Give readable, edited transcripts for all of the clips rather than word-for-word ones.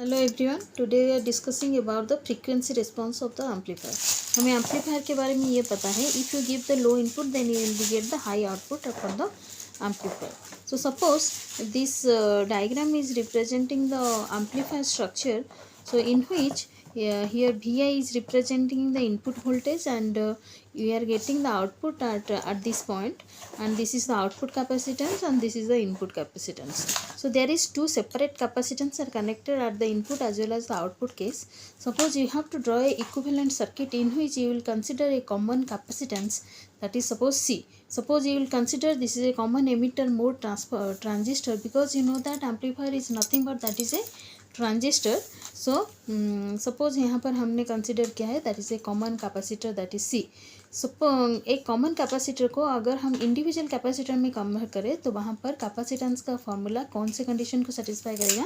Hello everyone, today we are discussing about the frequency response of the amplifier. हमें amplifier के बारे में ये पता है, if you give the low input then you will get the high output for the amplifier. So suppose this diagram is representing the amplifier structure, so in which here Vi is representing the input voltage and you are getting the output at this point, and this is the output capacitance and this is the input capacitance. So there is two separate capacitance are connected at the input as well as the output case. Suppose you have to draw a equivalent circuit in which you will consider a common capacitance, that is suppose C. Suppose you will consider this is a common emitter mode transistor, because you know that amplifier is nothing but that is a transistor. So suppose यहाँ पर हमने consider किया है that is a common capacitor that is C. एक common capacitor को अगर हम individual capacitor में कन्वर्ट करें तो वहाँ पर कैपेसिटेंस का फॉर्मूला कौन से कंडीशन को सेटिस्फाई करेगा,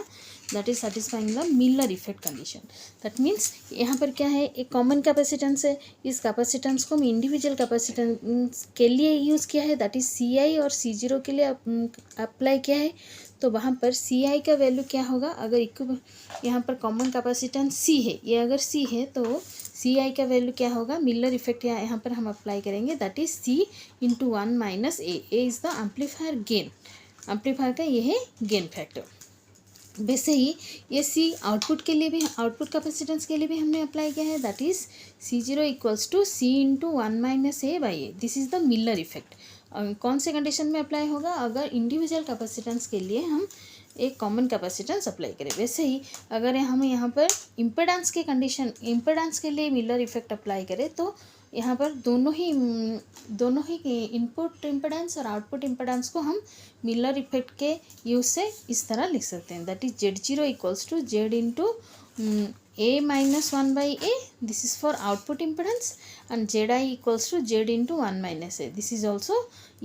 that is satisfying the Miller effect condition. That means यहाँ पर क्या है, एक कॉमन कैपेसिटेंस है, इस कैपेसिटेंस को हम इंडिविजुअल कैपेसिटेंस के लिए यूज़ किया है, दैट इज सी आई और सी जीरो के लिए अप्लाई किया है. तो वहाँ पर सी आई का वैल्यू क्या होगा, अगर यहाँ पर कॉमन कैपेसिटेंस सी है, ये अगर सी है तो सी आई का वैल्यू क्या होगा, मिलर इफेक्ट यहाँ पर हम अप्लाई करेंगे, that is C into 1 minus A is the amplifier gain. Amplifier का ये है गेन फैक्टर. वैसे ही ये सी आउटपुट के लिए भी, आउटपुट कैपेसिटेंस के लिए भी हमने अप्लाई किया है, that is C zero equals to C into 1 minus A by A. This is the Miller effect. कौन से कंडीशन में अप्लाई होगा, अगर इंडिविजुअल कैपेसिटेंस के लिए हम एक कॉमन कैपेसिटेंस अप्लाई करें. वैसे ही अगर हम यहाँ पर इम्पेडेंस के कंडीशन, इम्पेडेंस के लिए मिलर इफेक्ट अप्लाई करें तो यहाँ पर दोनों ही इनपुट इम्पेडेंस और आउटपुट इम्पेडेंस को हम मिलर इफेक्ट के यूज से इस तरह लिख सकते हैं, that is Z zero equals to Z into a minus 1 by a, this is for output impedance, and zi equals to z into 1 minus a, this is also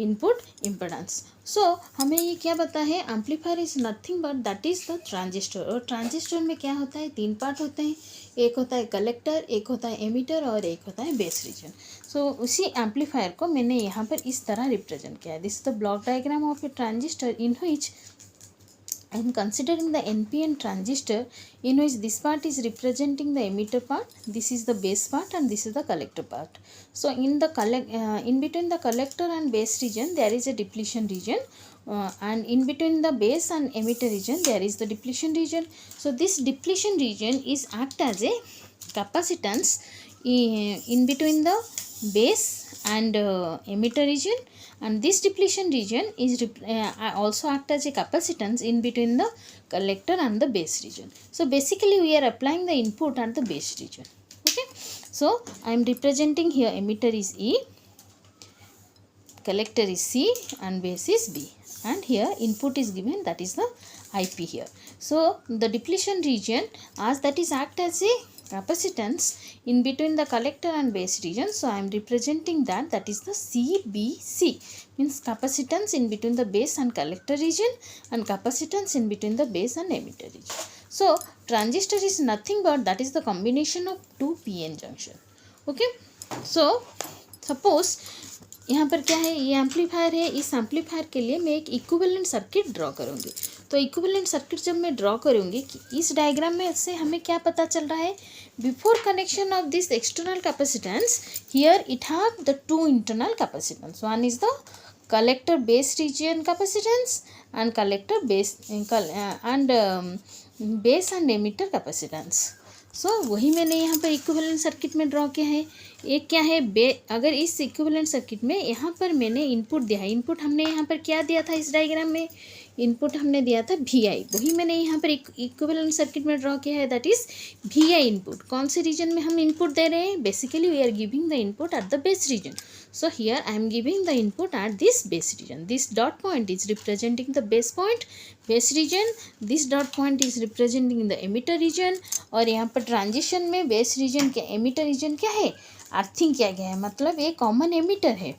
input impedance. So हमें ये क्या पता है, amplifier is nothing but that is the transistor. और transistor में क्या होता है, तीन पार्ट होते हैं, एक होता है कलेक्टर, एक होता है एमिटर और एक होता है बेस रीजन. सो उसी एम्पलीफायर को मैंने यहाँ पर इस तरह रिप्रेजेंट किया है. This is the block diagram of A transistor in which I am considering the NPN transistor in which this part is representing the emitter part, this is the base part and this is the collector part. So in between the collector and base region there is a depletion region, and in between the base and emitter region there is the depletion region. So this depletion region is act as a capacitance in between the base and emitter region, and this depletion region is also act as a capacitance in between the collector and the base region. So basically we are applying the input at the base region. Okay, so I am representing here emitter is E, collector is C and base is B, and here input is given, that is the IP here. So the depletion region as that is act as a capacitance in between the collector and base region, so I am representing that is the CBC, means capacitance in between the base and collector region and capacitance in between the base and emitter region. So transistor is nothing but that is the combination of two PN junction. Okay, so suppose यहाँ पर क्या है, ये amplifier है, इस amplifier के लिए मैं एक इक्विवेलेंट सर्किट ड्रॉ करूँगी. तो इक्विवेलेंट सर्किट जब मैं ड्रॉ करूँगी, इस डायग्राम में से हमें क्या पता चल रहा है, before connection of this external capacitance here it have the two internal capacitance. One is the collector base region capacitance and collector base and base and emitter capacitance. सो वही मैंने यहाँ पर इक्विवेलेंट सर्किट में ड्रॉ किया है. एक क्या है, अगर इस इक्विवेलेंट सर्किट में यहाँ पर मैंने इनपुट दिया है, इनपुट हमने यहाँ पर क्या दिया था, इस डायग्राम में इनपुट हमने दिया था वी आई, वही मैंने यहाँ पर इक्विवेलेंट सर्किट में ड्रॉ किया है, that is V I input. कौन से रीजन में हम इनपुट दे रहे हैं, basically we are giving the input at the base region. So here I am giving the input at this base region. This dot point is representing the base point, base region. This dot point is representing the emitter region. और यहाँ पर transition में base reason क्या, emitter reason क्या है, earthing किया गया है, मतलब ये कॉमन एमिटर है.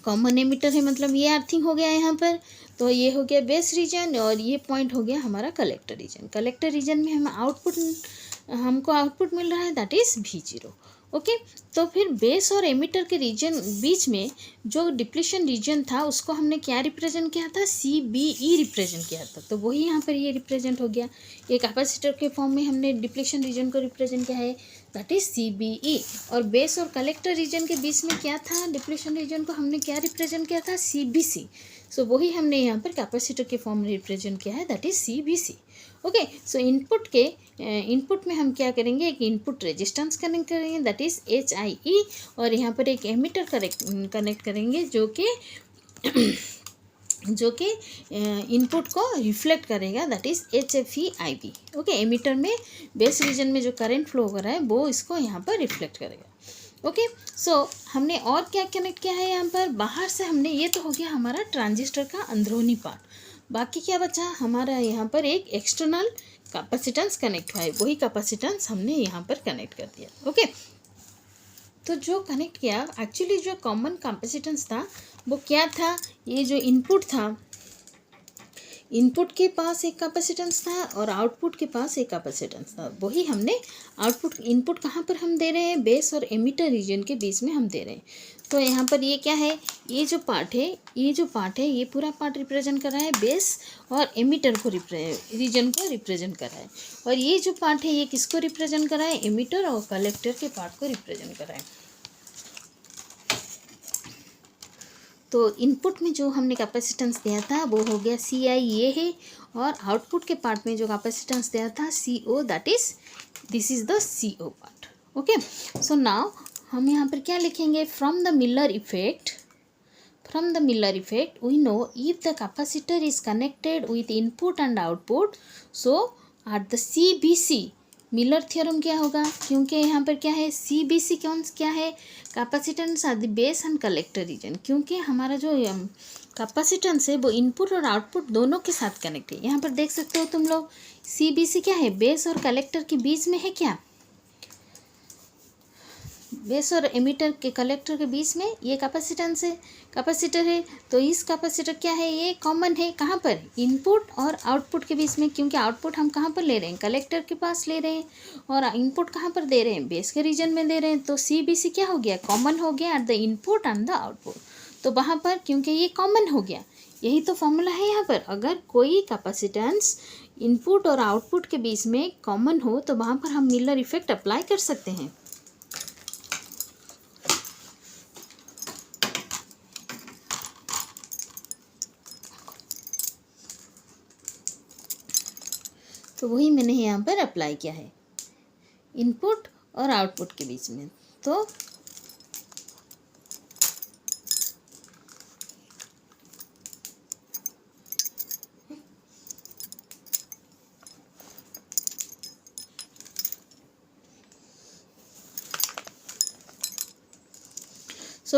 कॉमन एमिटर है मतलब ये अर्थिंग हो गया यहाँ पर. तो ये हो गया बेस रीजन और ये पॉइंट हो गया हमारा कलेक्टर रीजन. कलेक्टर रीजन में हमको आउटपुट मिल रहा है, दैट इज V0. ओके। तो फिर बेस और एमिटर के रीजन बीच में जो डिप्लीशन रीजन था उसको हमने क्या रिप्रेजेंट किया था, CBE रिप्रेजेंट किया था। तो वही यहाँ पर ये रिप्रेजेंट हो गया। ये कैपेसिटर के फॉर्म में हमने डिप्लीशन रीजन को रिप्रेजेंट किया है, दैट इज CBE। और बेस और कलेक्टर रीजन के बीच में क्या था, डिप्लीशन रीजन को हमने क्या रिप्रेजेंट किया था, CBC। सो वही हमने यहाँ पर कैपेसिटर के फॉर्म में रिप्रेजेंट किया है, that is CBC। Okay. So input में हम क्या करेंगे, एक इनपुट रेजिस्टेंस कनेक्ट करेंगे, दैट इज HIE। और यहाँ पर एक एमिटर कनेक्ट करेंगे जो कि इनपुट को रिफ्लेक्ट करेगा, that is HFE-IB। Okay. Emitter में बेस रीजन में जो करंट फ्लो हो रहा है वो इसको यहाँ पर रिफ्लेक्ट करेगा। ओके। सो हमने और क्या कनेक्ट किया है यहाँ पर, बाहर से हमने, ये तो हो गया हमारा ट्रांजिस्टर का अंदरूनी पार्ट। बाकी क्या बचा हमारा, यहाँ पर एक एक्सटर्नल कैपेसिटेंस कनेक्ट हुआ है, वही कैपेसिटेंस हमने यहाँ पर कनेक्ट कर दिया। ओके। तो जो कनेक्ट किया, एक्चुअली जो कॉमन कैपेसिटेंस था वो क्या था, ये जो इनपुट था, इनपुट के पास एक कैपेसिटेंस था और आउटपुट के पास एक कैपेसिटेंस था। वही हमने आउटपुट, इनपुट कहाँ पर हम दे रहे हैं, बेस और एमिटर रीजन के बीच में हम दे रहे हैं। तो यहाँ पर ये क्या है, ये जो पार्ट है ये पूरा पार्ट रिप्रेजेंट कर रहा है बेस और एमिटर को रीजन को रिप्रेजेंट कर रहा है। और ये जो पार्ट है ये किसको रिप्रेजेंट कर रहा है, एमिटर और कलेक्टर के पार्ट को रिप्रेजेंट कर रहा है। तो इनपुट में जो हमने कैपेसिटेंस दिया था वो हो गया CI, ये है। और आउटपुट के पार्ट में जो कैपेसिटेंस दिया था CO, that is, this is the CO part. Okay. So now हम यहाँ पर क्या लिखेंगे, from the Miller effect we know if the capacitor is connected with input and output, so at the CBC, Miller theorem क्या होगा, क्योंकि यहाँ पर क्या है, CBC क्या है, capacitance are the base and collector region. क्योंकि हमारा जो कैपेसिटेंस है वो इनपुट और आउटपुट दोनों के साथ कनेक्ट है। यहाँ पर देख सकते हो तुम लोग, CBC क्या है, बेस और कलेक्टर के बीच में है क्या, बेस और एमिटर के कलेक्टर के बीच में ये कैपेसिटर है। तो इस कैपेसिटर क्या है, ये कॉमन है कहाँ पर, इनपुट और आउटपुट के बीच में। क्योंकि आउटपुट हम कहाँ पर ले रहे हैं, कलेक्टर के पास ले रहे हैं, और इनपुट कहाँ पर दे रहे हैं, बेस के रीजन में दे रहे हैं। तो CBC क्या हो गया, कॉमन हो गया at the input and the output. तो वहाँ पर क्योंकि ये कॉमन हो गया, यही तो फॉर्मूला है यहाँ पर। अगर कोई कैपेसिटेंस इनपुट और आउटपुट के बीच में कॉमन हो तो वहाँ पर हम मिलर इफेक्ट अप्लाई कर सकते हैं। तो वही मैंने यहाँ पर अप्लाई किया है इनपुट और आउटपुट के बीच में। तो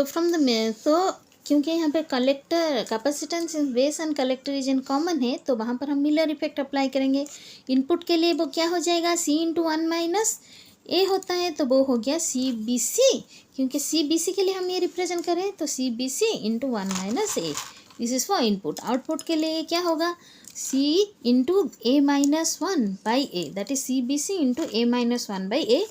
फ्रॉम द, तो क्योंकि यहाँ पे collector capacitance in base and collector region common है, तो वहाँ पर हम मिलर इफेक्ट अप्लाई करेंगे। इनपुट के लिए वो क्या हो जाएगा, C/1 - A होता है, तो वो हो गया CBC। क्योंकि CBC के लिए हम ये रिप्रेजेंट करें तो CBC × 1 - A, this is for input. Output के लिए क्या होगा, C × A-1/A, that is CBC × A-1/A,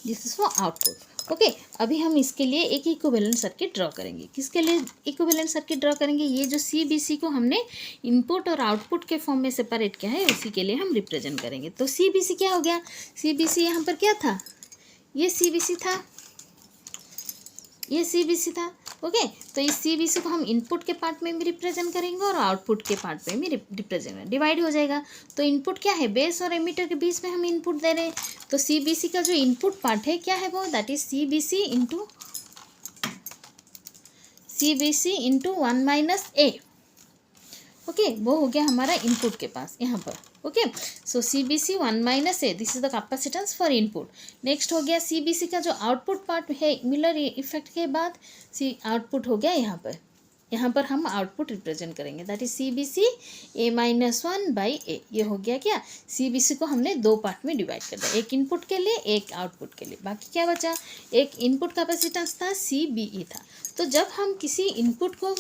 this is for output. Okay. अभी हम इसके लिए एक इक्विवेलेंट सर्किट ड्रॉ करेंगे। किसके लिए इक्विवेलेंट सर्किट ड्रॉ करेंगे, ये जो CBC को हमने इनपुट और आउटपुट के फॉर्म में सेपरेट किया है उसी के लिए हम रिप्रेजेंट करेंगे। तो CBC क्या हो गया, CBC यहाँ पर क्या था, ये CBC था, ये CBC था। ओके। तो इस CBC को हम इनपुट के पार्ट में भी रिप्रेजेंट करेंगे और आउटपुट के पार्ट में भी रिप्रेजेंट, डिवाइड हो जाएगा। तो इनपुट क्या है, बेस और एमिटर के बीच में हम इनपुट दे रहे हैं। तो CBC का जो इनपुट पार्ट है क्या है वो, that is CBC × 1 - A। Okay. वो हो गया हमारा इनपुट के पास यहाँ पर। Okay. So CBC 1 - A, this is the capacitance for input. Next हो गया CBC का जो आउटपुट पार्ट है, मिलर इफेक्ट के बाद आउटपुट हो गया यहाँ पर। यहाँ पर हम आउटपुट रिप्रेजेंट करेंगे, दैट इज CBC A-1/A। ये हो गया क्या, CBC को हमने दो पार्ट में डिवाइड कर दिया, एक इनपुट के लिए एक आउटपुट के लिए। बाकी क्या बचा, एक इनपुट कैपेसिटेंस था, CBE था। तो जब हम किसी इनपुट को,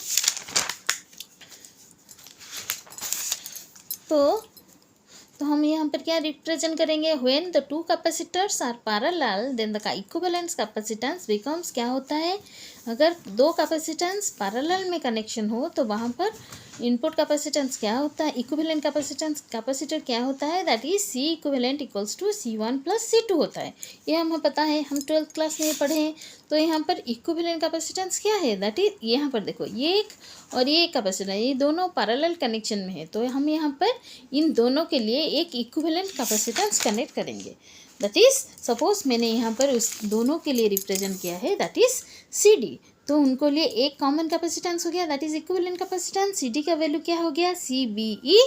तो हम यहाँ पर क्या रिप्रेजेंट करेंगे, when the two capacitors are parallel then the equivalence capacitance becomes, क्या होता है, अगर दो कैपेसिटेंस पैरेलल में कनेक्शन हो तो वहाँ पर इनपुट कैपेसिटेंस क्या होता है, इक्विवेलेंट कैपेसिटर क्या होता है, that is C equivalent equals to C1 plus C2 होता है। ये हमें पता है, हम 12th क्लास में पढ़े हैं। तो यहाँ पर इक्विवेलेंट कैपेसिटेंस क्या है, दैट इज, यहाँ पर देखो ये एक और ये एक कैपेसिटर, ये दोनों पैरेलल कनेक्शन में है, तो हम यहाँ पर इन दोनों के लिए एक इक्विवेलेंट कैपेसिटेंस कनेक्ट करेंगे। दैट इज, सपोज मैंने यहाँ पर उस दोनों के लिए रिप्रेजेंट किया है, दैट इज CD, तो उनको लिए एक कॉमन कैपेसिटेंस हो गया, that is equivalent capacitance. CD का वैल्यू क्या हो गया, CBE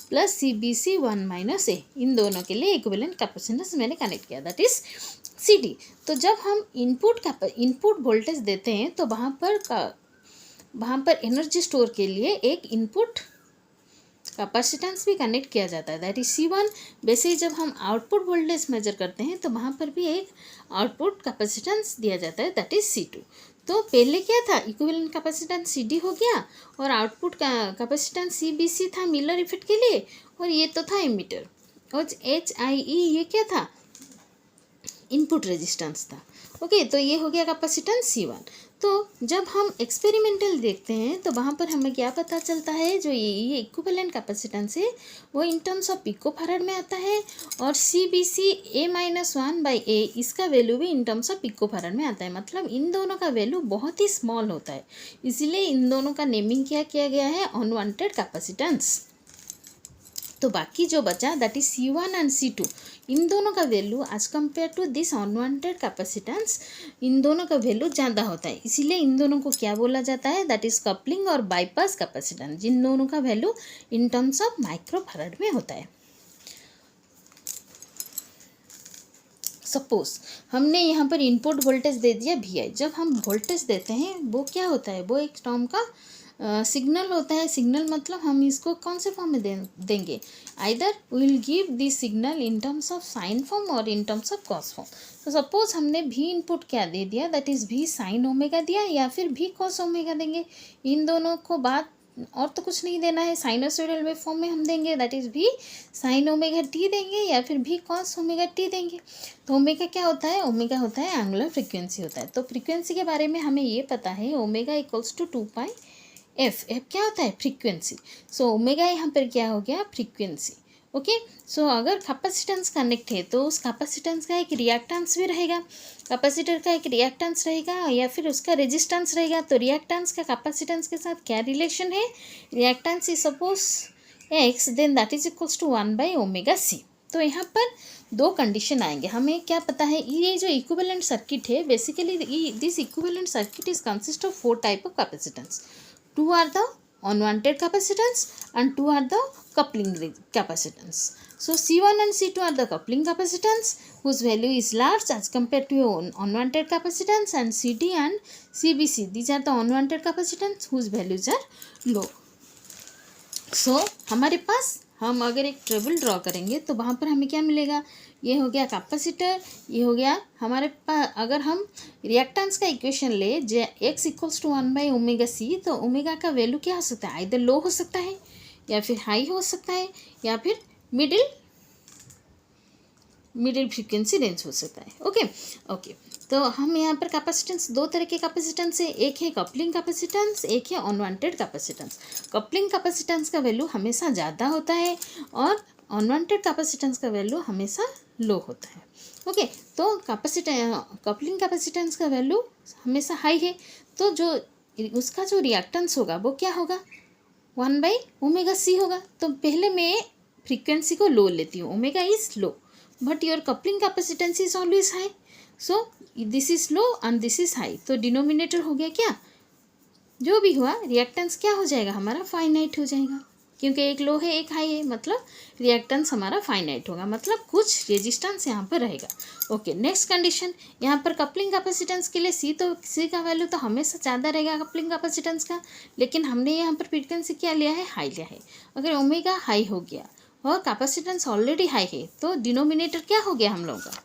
plus CBC 1 minus A, इन दोनों के लिए इक्विवेलेंट कैपेसिटेंस मैंने कनेक्ट किया, दैट इज CD। तो जब हम इनपुट वोल्टेज देते हैं तो वहाँ पर एनर्जी स्टोर के लिए एक इनपुट कैपेसिटेंस भी कनेक्ट किया जाता है, दैट इज C1। वैसे ही जब हम आउटपुट वोल्टेज मेजर करते हैं तो वहाँ पर भी एक आउटपुट कैपेसिटेंस दिया जाता है, दैट इज C2। तो पहले क्या था, इक्विवेलेंट कैपेसिटेंस CD हो गया और आउटपुट का कैपेसिटेंस CBC था मिलर इफेक्ट के लिए, और ये तो था एमीटर, और HIE ये क्या था, इनपुट रेजिस्टेंस था। ओके, तो ये हो गया कैपेसिटेंस C1। तो जब हम एक्सपेरिमेंटल देखते हैं तो वहाँ पर हमें क्या पता चलता है, जो ये इक्विवेलेंट कैपेसिटेंस है वो इन टर्म्स ऑफ पिकोफैराड में आता है, और CBC A-1/A इसका वैल्यू भी इन टर्म्स ऑफ पिकोफैराड में आता है। मतलब इन दोनों का वैल्यू बहुत ही स्मॉल होता है, इसीलिए इन दोनों का नेमिंग क्या किया गया है, अनवांटेड कैपेसिटेंस। तो बाकी जो बचा, that is C1 and C2, इन दोनों का value as compare to this unwanted capacitance, इन दोनों का वैल्यू ज़्यादा होता है, इसीलिए इन दोनों को क्या बोला जाता है, दैट इज कपलिंग और बाईपास कैपेसिटेंस, जिन दोनों का value in terms of microfarad में होता है। सपोज हमने यहाँ पर इनपुट वोल्टेज दे दिया VI, जब हम वोल्टेज देते हैं वो क्या होता है, वो एक टर्म का सिग्नल होता है। सिग्नल मतलब हम इसको कौन से फॉर्म में देंगे, either we will give this signal in terms of sine form or in terms of cos form. तो सपोज हमने V इनपुट क्या दे दिया, that is V sine omega दिया या फिर V कॉस ओमेगा देंगे, इन दोनों को बाद और तो कुछ नहीं देना है, साइनोसॉइडल वेव फॉर्म में हम देंगे, that is V sine omega t देंगे या फिर V कॉस ओमेगा t देंगे। तो ओमेगा क्या होता है, ओमेगा होता है एंगुलर फ्रीक्वेंसी होता है। तो फ्रीक्वेंसी के बारे में हमें ये पता है, ओमेगा इक्वल्स टू 2π f क्या होता है, फ्रीक्वेंसी। सो ओमेगा यहाँ पर क्या हो गया, फ्रीक्वेंसी। ओके, सो अगर कैपेसिटेंस कनेक्ट है तो उस कैपेसिटेंस का एक रिएक्टेंस भी रहेगा, कैपेसिटर का एक रिएक्टेंस रहेगा या फिर उसका रेजिस्टेंस रहेगा। तो रिएक्टेंस का कैपेसिटेंस के साथ क्या रिलेशन है, reactance is suppose x, then that is equals to 1/ωc। तो यहाँ पर दो कंडीशन आएंगे। हमें क्या पता है, ये जो इक्विवेलेंट सर्किट है, basically this equivalent circuit is consist of 4 type of capacitance. 2 are the unwanted capacitance and 2 are the coupling capacitance. So C1 and C2 are the coupling capacitance whose value is large as compared to unwanted capacitance, and CD and CBC, these are the unwanted capacitance whose values are low. So हमारे पास हम अगर एक table draw करेंगे तो वहाँ पर हमें क्या मिलेगा, ये हो गया कैपेसिटर, ये हो गया हमारे पास। अगर हम रिएक्टेंस का इक्वेशन ले x इक्वल्स टू 1/ωc, तो ओमेगा का वैल्यू क्या हो सकता है, आइदर लो हो सकता है या फिर हाई हो सकता है या फिर मिडिल फ्रीक्वेंसी रेंज हो सकता है। ओके, तो हम यहाँ पर कैपेसिटेंस, दो तरह के कैपेसिटेंस है, एक है कपलिंग कैपेसिटेंस, एक है अनवांटेड कैपेसिटेंस। कपलिंग कैपेसिटेंस का वैल्यू हमेशा ज़्यादा होता है और अनवांटेड कैपेसिटेंस का वैल्यू हमेशा लो होता है। ओके, तो कपलिंग कैपेसिटेंस का वैल्यू हमेशा हाई है, तो जो उसका जो रिएक्टेंस होगा वो क्या होगा, 1/ωc होगा। तो पहले मैं फ्रीक्वेंसी को लो लेती हूँ, omega is low but your coupling capacitance is always high, so this is low and this is high. तो डिनोमिनेटर हो गया क्या, जो भी हुआ रिएक्टेंस क्या हो जाएगा हमारा, फाइनाइट हो जाएगा, क्योंकि एक लो है एक हाई है, मतलब रिएक्टेंस हमारा फाइनाइट होगा, मतलब कुछ रेजिस्टेंस यहाँ पर रहेगा। ओके, नेक्स्ट कंडीशन, यहाँ पर कपलिंग कैपेसिटेंस के लिए C का वैल्यू तो हमेशा ज़्यादा रहेगा कपलिंग कैपेसिटेंस का, लेकिन हमने यहाँ पर फ्रीक्वेंसी क्या लिया है, हाई लिया है। अगर ओमेगा हाई हो गया और कैपेसिटेंस ऑलरेडी हाई है तो डिनोमिनेटर क्या हो गया हम लोगों का,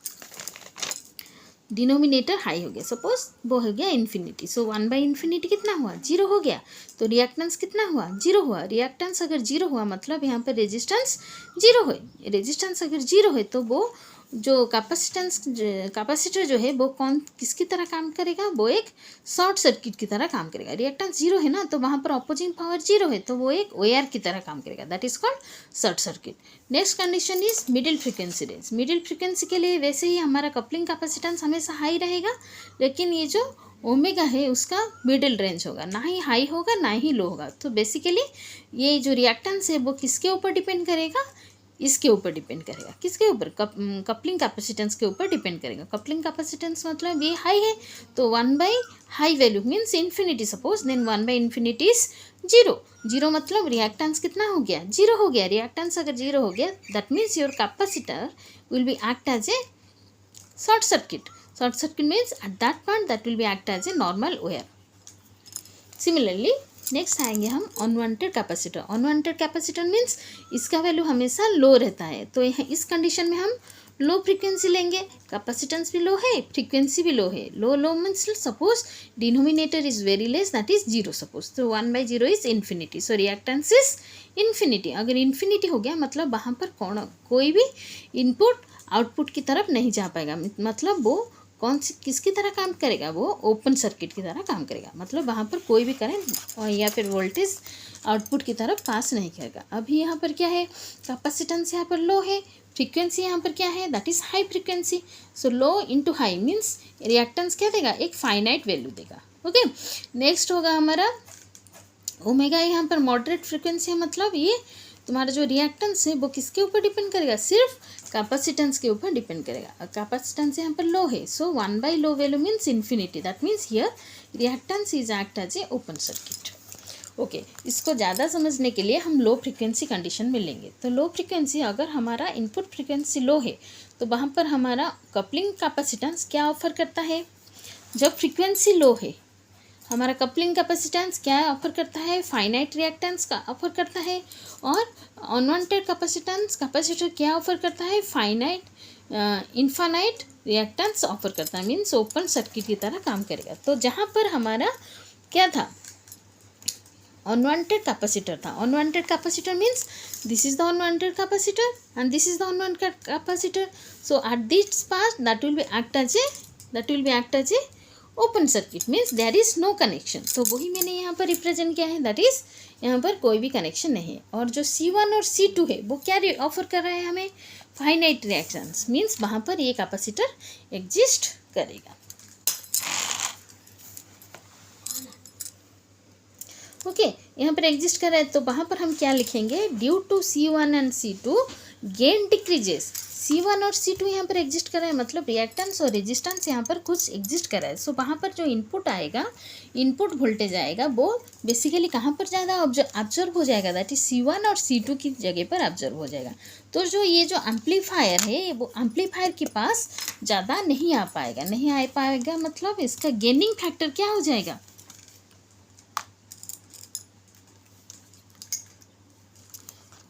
डिनोमिनेटर हाई हो गया, सपोज वो हो गया इन्फिनिटी, सो 1/∞ कितना हुआ, 0 हो गया, तो रिएक्टेंस कितना हुआ, 0 हुआ। रिएक्टेंस अगर 0 हुआ मतलब यहाँ पर रेजिस्टेंस 0 है। रेजिस्टेंस अगर 0 है तो वो जो कैपेसिटर जो है वो किसकी तरह काम करेगा, वो एक शॉर्ट सर्किट की तरह काम करेगा। रिएक्टेंस 0 है ना, तो वहाँ पर अपोजिंग पावर 0 है, तो वो एक OR की तरह काम करेगा, that is called short circuit. Next condition is middle frequency range. Middle frequency के लिए वैसे ही हमारा कपलिंग कैपेसिटेंस हमेशा हाई रहेगा, लेकिन ये जो ओमेगा है उसका मिडिल रेंज होगा, ना ही हाई होगा ना ही लो होगा। तो बेसिकली ये जो रिएक्टेंस है वो किसके ऊपर डिपेंड करेगा, इसके ऊपर डिपेंड करेगा, किसके ऊपर, कपलिंग कैपेसिटेंस के ऊपर डिपेंड करेगा। कपलिंग कैपेसिटेंस मतलब ये हाई है, तो 1 high value means infinity suppose, then 1/∞ is 0 मतलब रिएक्टेंस कितना हो गया, 0 हो गया। रिएक्टेंस अगर 0 हो गया that means your capacitor will be act as a short circuit. Short circuit means at that point that will be act as a normal OR। Similarly next आएंगे हम unwanted capacitor. Unwanted capacitor means इसका value हमेशा low रहता है, तो इस condition में हम लो फ्रीक्वेंसी लेंगे, कैपेसिटेंस भी लो है, फ्रीक्वेंसी भी लो है। Low means suppose denominator is very less, that is 0 suppose, तो 1/0 is infinity, so reactance is infinity. अगर इन्फिनिटी हो गया मतलब वहाँ पर कोई भी इनपुट आउटपुट की तरफ नहीं जा पाएगा, मतलब वो किसकी तरह काम करेगा, वो ओपन सर्किट की तरह काम करेगा, मतलब वहाँ पर कोई भी करंट या फिर वोल्टेज आउटपुट की तरफ पास नहीं करेगा। अभी यहाँ पर क्या है, कैपेसिटेंस यहाँ पर लो है, फ्रीक्वेंसी यहाँ पर क्या है, that is high frequency, so low into high means reactance क्या देगा, एक फाइनाइट वैल्यू देगा। ओके, नेक्स्ट होगा हमारा ओमेगा। यहाँ पर मॉडरेट फ्रीक्वेंसी है, मतलब ये तुम्हारा जो रिएक्टेंस है वो किसके ऊपर डिपेंड करेगा, सिर्फ कैपेसिटेंस के ऊपर डिपेंड करेगा। कैपेसिटेंस यहाँ पर लो है, सो 1/लो value means infinity, that means here reactance is act as a open circuit. Okay, इसको ज़्यादा समझने के लिए हम लो फ्रीक्वेंसी कंडीशन में लेंगे। तो लो फ्रीक्वेंसी अगर हमारा इनपुट फ्रीक्वेंसी लो है तो वहाँ पर हमारा कपलिंग कैपेसिटेंस क्या ऑफर करता है, जब फ्रीक्वेंसी लो है हमारा कपलिंग कैपेसिटेंस क्या ऑफर करता है, फाइनाइट रिएक्टेंस का ऑफर करता है। और अनवांटेड कैपेसिटर क्या ऑफर करता है, फाइनाइट इनफाइनाइट रिएक्टेंस ऑफर करता है, मीन्स ओपन सर्किट की तरह काम करेगा। तो जहाँ पर हमारा क्या था, अनवांटेड कैपेसिटर था। Unwanted capacitor means this is the unwanted capacitor and this is the unwanted capacitor, so at this part that will be act as a open circuit, means there is no connection. तो वही मैंने यहाँ पर represent किया है, that is यहाँ पर कोई भी कनेक्शन नहीं है। और जो C1 और C2 है वो क्या ऑफर कर रहा है हमें, फाइनाइट रिएक्शंस, मीन्स वहाँ पर ये कैपेसिटर एग्जिस्ट करेगा। ओके, यहाँ पर एग्जिस्ट कर रहा है, तो वहाँ पर हम क्या लिखेंगे, due to C1 and C2 gain decreases. C1 और C2 यहाँ पर एग्जिस्ट कर रहा है, मतलब रिएक्टेंस और रेजिस्टेंस यहाँ पर कुछ एग्जिस्ट कर रहा है। सो वहाँ पर जो इनपुट आएगा, इनपुट वोल्टेज आएगा, वो बेसिकली कहाँ पर ज़्यादा ऑब्जर्व हो जाएगा, दैट इज C1 और C2 की जगह पर ऑब्जर्व हो जाएगा। तो जो ये जो एम्पलीफायर है वो एम्पलीफायर के पास ज़्यादा नहीं आ पाएगा, मतलब इसका गेनिंग फैक्टर क्या हो जाएगा,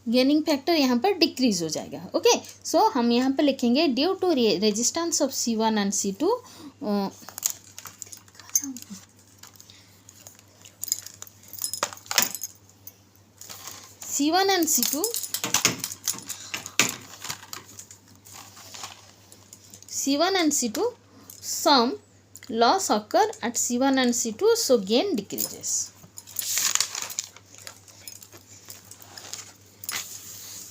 गेनिंग फैक्टर यहाँ पर डिक्रीज हो जाएगा। ओके, सो हम यहाँ पर लिखेंगे due to resistance of C1 and C2 C1 and C2 some loss occur at C1 and C2, so gain decreases.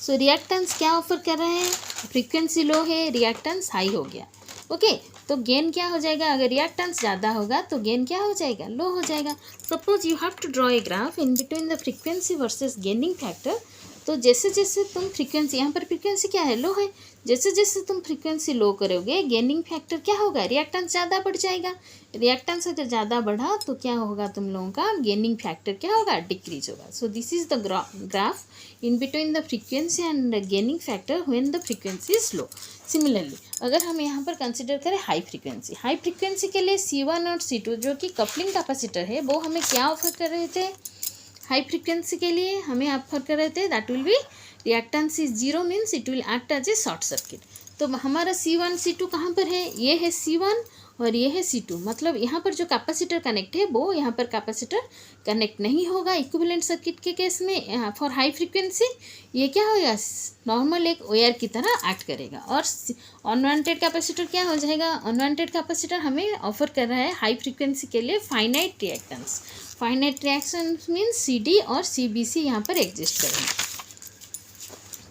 So reactance क्या ऑफर कर रहे हैं, फ्रीक्वेंसी लो है, रिएक्टेंस हाई हो गया। ओके, तो गेन क्या हो जाएगा, अगर रिएक्टेंस ज़्यादा होगा तो गेन क्या हो जाएगा, लो हो जाएगा। Suppose you have to draw a graph in between the frequency versus gaining factor. तो जैसे जैसे तुम फ्रीक्वेंसी, यहाँ पर फ्रीक्वेंसी क्या है, लो है, जैसे जैसे तुम फ्रीक्वेंसी लो करोगे गेनिंग फैक्टर क्या होगा, रिएक्टेंस ज़्यादा बढ़ जाएगा। रिएक्टेंस अगर ज़्यादा बढ़ा तो क्या होगा, तुम लोगों का गेनिंग फैक्टर क्या होगा, डिक्रीज होगा। So this is the graph in between the frequency and gaining factor when the frequency is low. Similarly अगर हम यहाँ पर कंसिडर करें हाई फ्रीक्वेंसी के लिए C1 और C2 जो कि कपलिंग कैपेसिटर है, वो हमें क्या ऑफर कर रहे थे, हाई फ्रीक्वेंसी के लिए हमें ऑफर कर रहे थे that will be reactance is 0 means it will act as a short circuit. तो हमारा C1 C2 कहाँ पर है, ये है C1 और ये है C2, मतलब यहाँ पर जो कैपेसिटर कनेक्ट है वो यहाँ पर कैपेसिटर कनेक्ट नहीं होगा इक्विवेलेंट सर्किट के केस में। फॉर हाई फ्रीक्वेंसी ये क्या होगा, नॉर्मल एक वायर की तरह एक्ट करेगा। और अनवांटेड कैपेसिटर क्या हो जाएगा, अनवांटेड कैपेसिटर हमें ऑफर कर रहा है हाई फ्रीक्वेंसी के लिए finite reactance. Finite reaction means CD और CBC यहाँ पर एग्जिस्ट करेंगे,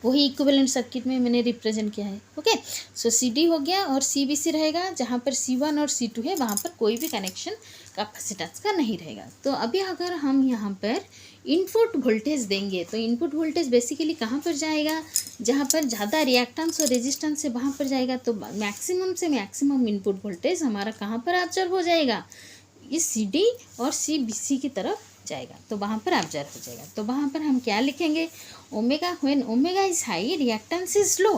वही इक्विवेलेंट सर्किट में मैंने रिप्रेजेंट किया है। ओके, सो CD हो गया और CBC रहेगा, जहाँ पर C1 और C2 है वहाँ पर कोई भी कनेक्शन कैपेसिटेंस का नहीं रहेगा। तो अभी अगर हम यहाँ पर इनपुट वोल्टेज देंगे तो इनपुट वोल्टेज बेसिकली कहाँ पर जाएगा, जहाँ पर ज़्यादा रिएक्टेंस और रेजिस्टेंस है वहाँ पर जाएगा। तो मैक्सिमम से मैक्सिमम इनपुट वोल्टेज हमारा कहाँ पर ऑब्जर्व हो जाएगा, इस CD और CBC की तरफ जाएगा, तो वहाँ पर ऑब्जर्व हो जाएगा। तो वहाँ पर हम क्या लिखेंगे, omega, when omega is high reactance is low.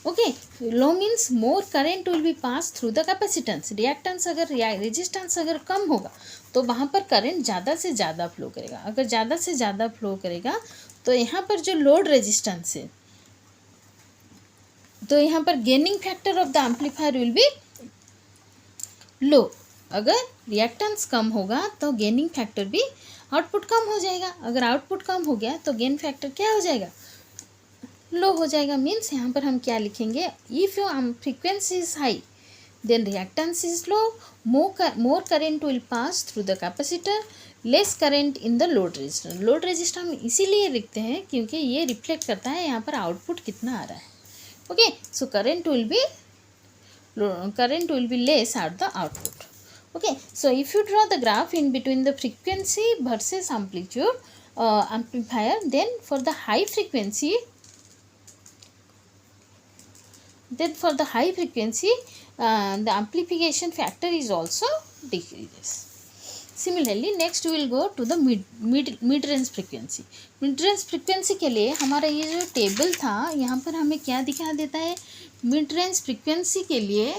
Okay, low means more current will be pass through the capacitance. Reactance अगर रेजिस्टेंस अगर कम होगा तो वहाँ पर करंट ज़्यादा से ज़्यादा फ्लो करेगा। अगर ज़्यादा से ज़्यादा फ्लो करेगा तो यहाँ पर जो लोड रेजिस्टेंस है, तो यहाँ पर gaining factor of the amplifier will be low. अगर रिएक्टेंस कम होगा तो गेनिंग फैक्टर भी, आउटपुट कम हो जाएगा। अगर आउटपुट कम हो गया तो गेन फैक्टर क्या हो जाएगा, लो हो जाएगा। मीन्स यहाँ पर हम क्या लिखेंगे, if your frequency is high then reactance is low, more current will pass through the capacitor, less current in the load resistor. Load resistor हम इसीलिए लिखते हैं क्योंकि ये रिफ्लेक्ट करता है यहाँ पर आउटपुट कितना आ रहा है। Okay, so current will be less at the output. Okay, so if you draw the graph in between the frequency versus amplitude amplifier, then for the high frequency, the amplification factor is also decreases. Similarly, next we will go to the mid range frequency. Mid range frequency के लिए हमारा ये जो table था यहाँ पर हमें क्या दिखा देता है, मिड रेंज फ्रीक्वेंसी के लिए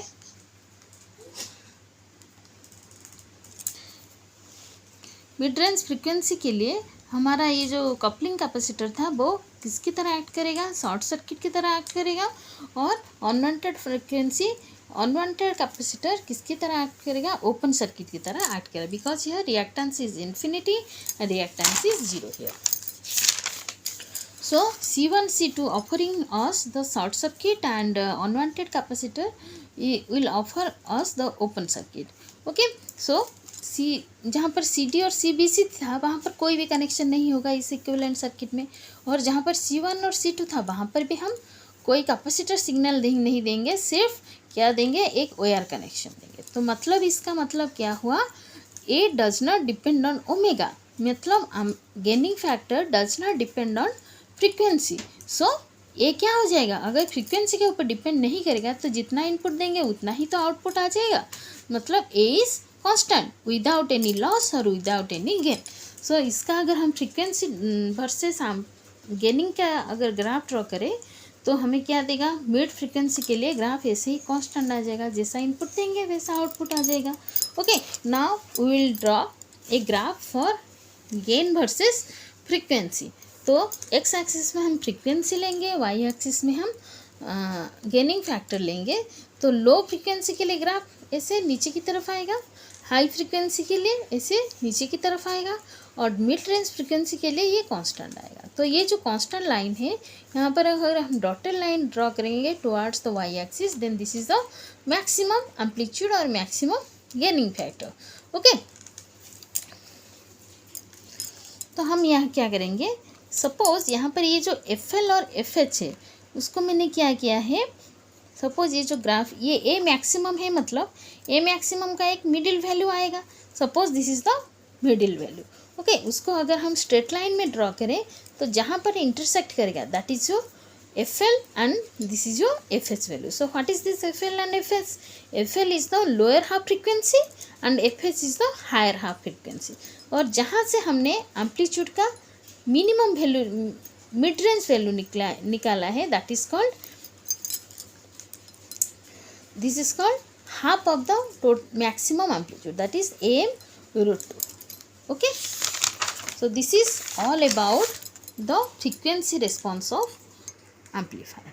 मिड रेंज फ्रीक्वेंसी के लिए हमारा ये जो कपलिंग कैपेसिटर था वो किसकी तरह एक्ट करेगा, शॉर्ट सर्किट की तरह एक्ट करेगा। और अनवांटेड कैपेसिटर किसकी तरह एक्ट करेगा, ओपन सर्किट की तरह एक्ट करेगा, because here reactance is infinity and reactance is zero here. So C1 C2 offering us the short circuit and unwanted capacitor will offer us the open circuit. Okay, so जहाँ पर CD और CBC था वहाँ पर कोई भी connection नहीं होगा इस इक्विवेलेंट सर्किट में, और जहाँ पर C1 और C2 था वहाँ पर भी हम कोई कैपेसिटर सिग्नल नहीं देंगे, सिर्फ क्या देंगे, एक वायर कनेक्शन देंगे। तो मतलब इसका मतलब क्या हुआ, A does not depend on omega, मतलब gaining factor does not depend on frequency. So ये क्या हो जाएगा, अगर फ्रीक्वेंसी के ऊपर डिपेंड नहीं करेगा तो जितना इनपुट देंगे उतना ही तो आउटपुट आ जाएगा, मतलब A is constant without any loss और विदाउट एनी गेन। सो इसका अगर हम फ्रीक्वेंसी वर्सेस गेनिंग का अगर ग्राफ ड्रॉ करें तो हमें क्या देगा, मिड फ्रीक्वेंसी के लिए ग्राफ ऐसे ही कांस्टेंट आ जाएगा, जैसा इनपुट देंगे वैसा आउटपुट आ जाएगा। Okay, now we will draw a graph for gain versus frequency. तो एक्स एक्सिस में हम फ्रीक्वेंसी लेंगे, वाई एक्सिस में हम गेनिंग फैक्टर लेंगे। तो लो फ्रीक्वेंसी के लिए ग्राफ ऐसे नीचे की तरफ आएगा, हाई फ्रीक्वेंसी के लिए ऐसे नीचे की तरफ आएगा, और मिड रेंज फ्रीक्वेंसी के लिए ये कांस्टेंट आएगा। तो ये जो कांस्टेंट लाइन है यहाँ पर अगर हम डॉटेड लाइन ड्रॉ करेंगे towards the Y axis, then this is the maximum amplitude और मैक्सिमम गेनिंग फैक्टर। ओके, तो हम यहाँ क्या करेंगे, सपोज यहाँ पर ये जो FL और FH है उसको मैंने क्या किया है, सपोज ये जो ग्राफ ये ए मैक्सिमम है, मतलब ए मैक्सिमम का एक मिडिल वैल्यू आएगा, suppose this is the middle value. Okay, उसको अगर हम स्ट्रेट लाइन में ड्रॉ करें तो जहाँ पर इंटरसेक्ट करेगा that is your FL and this is your FH value. So what is this FL and FH? FL is the lower half frequency and FH is the higher half frequency. और जहाँ से हमने amplitude का minimum value mid range value निकाला है that is called, this is called half of the maximum amplitude, that is AM√2. Okay, so this is all about the frequency response of amplifier.